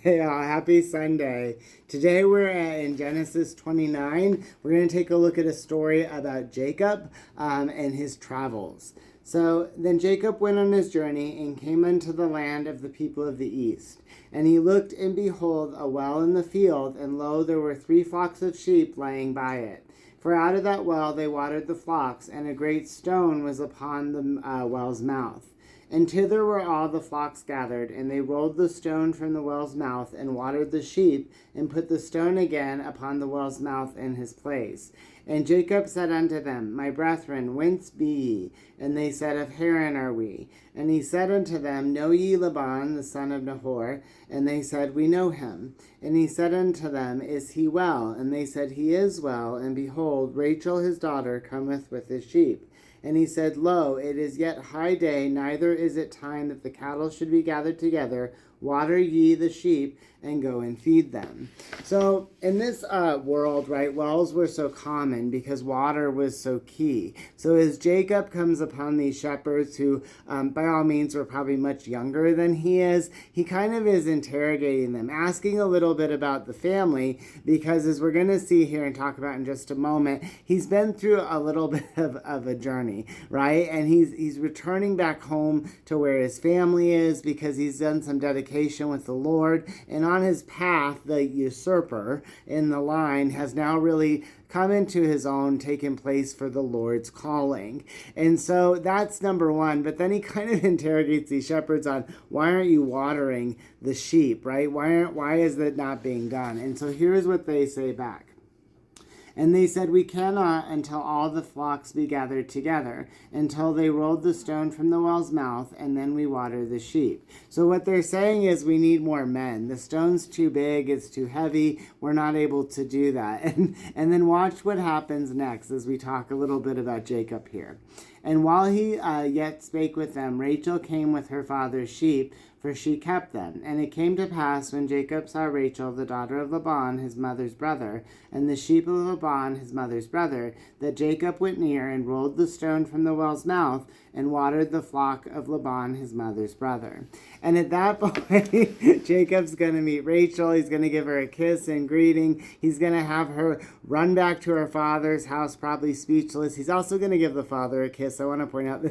Happy Sunday. Today we're in Genesis 29. We're going to take a look at a story about Jacob and his travels. So then Jacob went on his journey and came unto the land of the people of the east. And he looked, and behold, a well in the field, and lo, there were 3 flocks of sheep lying by it. For out of that well they watered the flocks, and a great stone was upon the well's mouth. And thither were all the flocks gathered, and they rolled the stone from the well's mouth, and watered the sheep, and put the stone again upon the well's mouth in his place. And Jacob said unto them, My brethren, whence be ye? And they said, Of Haran are we. And he said unto them, Know ye Laban, the son of Nahor? And they said, We know him. And he said unto them, Is he well? And they said, He is well. And behold, Rachel his daughter cometh with his sheep. And he said, Lo, it is yet high day, neither is it time that the cattle should be gathered together. Water ye the sheep, and go and feed them. So in this world, right, wells were so common because water was so key. So as Jacob comes upon these shepherds who, by all means, were probably much younger than he is, he kind of is interrogating them, asking a little bit about the family, because as we're going to see here and talk about in just a moment, he's been through a little bit of a journey, right? And he's returning back home to where his family is because he's done some dedication with the Lord, and on his path, the usurper in the line has now really come into his own, taken place for the Lord's calling. And so that's number one. But then he kind of interrogates these shepherds on, why aren't you watering the sheep, right? Why is that not being done? And so here's what they say back. And they said, We cannot until all the flocks be gathered together, until they rolled the stone from the well's mouth, and then we water the sheep. So what they're saying is we need more men. The stone's too big, it's too heavy, we're not able to do that. And then watch what happens next as we talk a little bit about Jacob here. And while he yet spake with them, Rachel came with her father's sheep, for she kept them. And it came to pass, when Jacob saw Rachel, the daughter of Laban, his mother's brother, and the sheep of Laban, his mother's brother, that Jacob went near and rolled the stone from the well's mouth, and watered the flock of Laban, his mother's brother. And at that point, Jacob's going to meet Rachel. He's going to give her a kiss and greeting. He's going to have her run back to her father's house, probably speechless. He's also going to give the father a kiss. I want to point out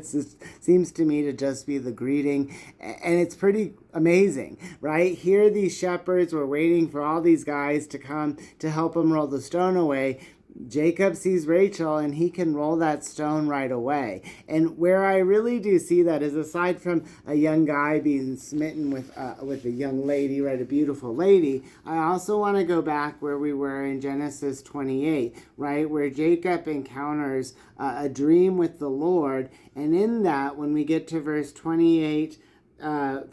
seems to me to just be the greeting. And it's pretty amazing, right? Here these shepherds were waiting for all these guys to come to help him roll the stone away. Jacob sees Rachel, and he can roll that stone right away. And where I really do see that is, aside from a young guy being smitten with a young lady, right, a beautiful lady, I also want to go back where we were in Genesis 28, right, where Jacob encounters a dream with the Lord. And in that, when we get to verse 28,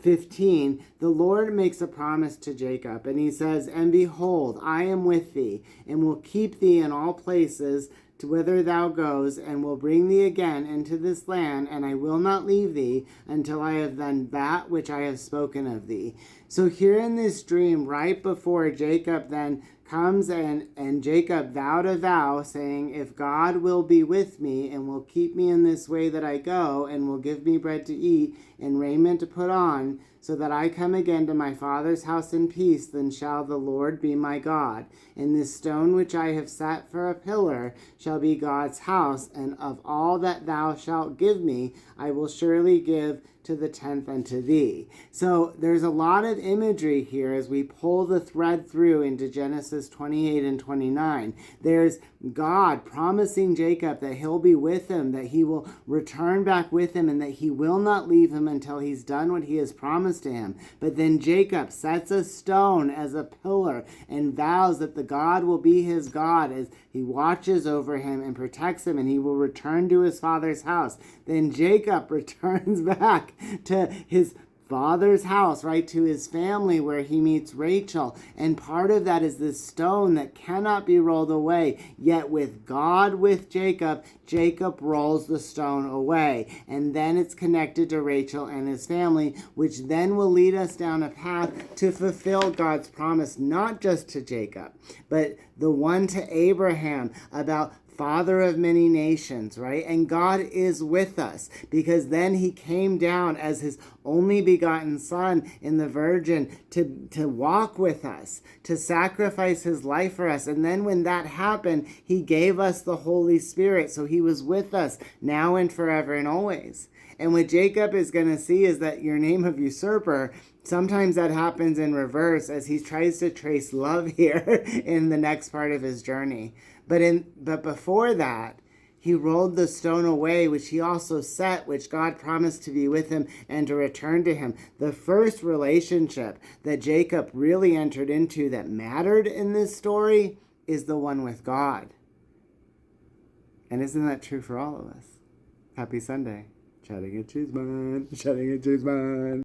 15, the Lord makes a promise to Jacob, and he says, And behold, I am with thee, and will keep thee in all places to whither thou goes, and will bring thee again into this land, and I will not leave thee until I have done that which I have spoken of thee. So here in this dream, right before Jacob then comes and Jacob vowed a vow, saying, If God will be with me and will keep me in this way that I go, and will give me bread to eat and raiment to put on, so that I come again to my father's house in peace, then shall the Lord be my God. And this stone which I have set for a pillar shall be God's house, and of all that thou shalt give me, I will surely give to the 10th unto thee. So there's a lot of imagery here as we pull the thread through into Genesis 28 and 29. There's God promising Jacob that he'll be with him, that he will return back with him, and that he will not leave him until he's done what he has promised to him. But then Jacob sets a stone as a pillar and vows that the God will be his God as he watches over him and protects him, and he will return to his father's house. Then Jacob returns back to his father's house, right, to his family, where he meets Rachel. And part of that is this stone that cannot be rolled away. Yet with God with Jacob, Jacob rolls the stone away. And then it's connected to Rachel and his family, which then will lead us down a path to fulfill God's promise, not just to Jacob, but the one to Abraham about Father of many nations, right? And God is with us because then he came down as his only begotten Son in the Virgin to walk with us, to sacrifice his life for us. And then when that happened, he gave us the Holy Spirit. So he was with us now and forever and always. And what Jacob is going to see is that your name of usurper, sometimes that happens in reverse as he tries to trace love here in the next part of his journey. But before that, he rolled the stone away, which he also set, which God promised to be with him and to return to him. The first relationship that Jacob really entered into that mattered in this story is the one with God. And isn't that true for all of us? Happy Sunday. Chatting at Cheesman. Chatting at Cheesman.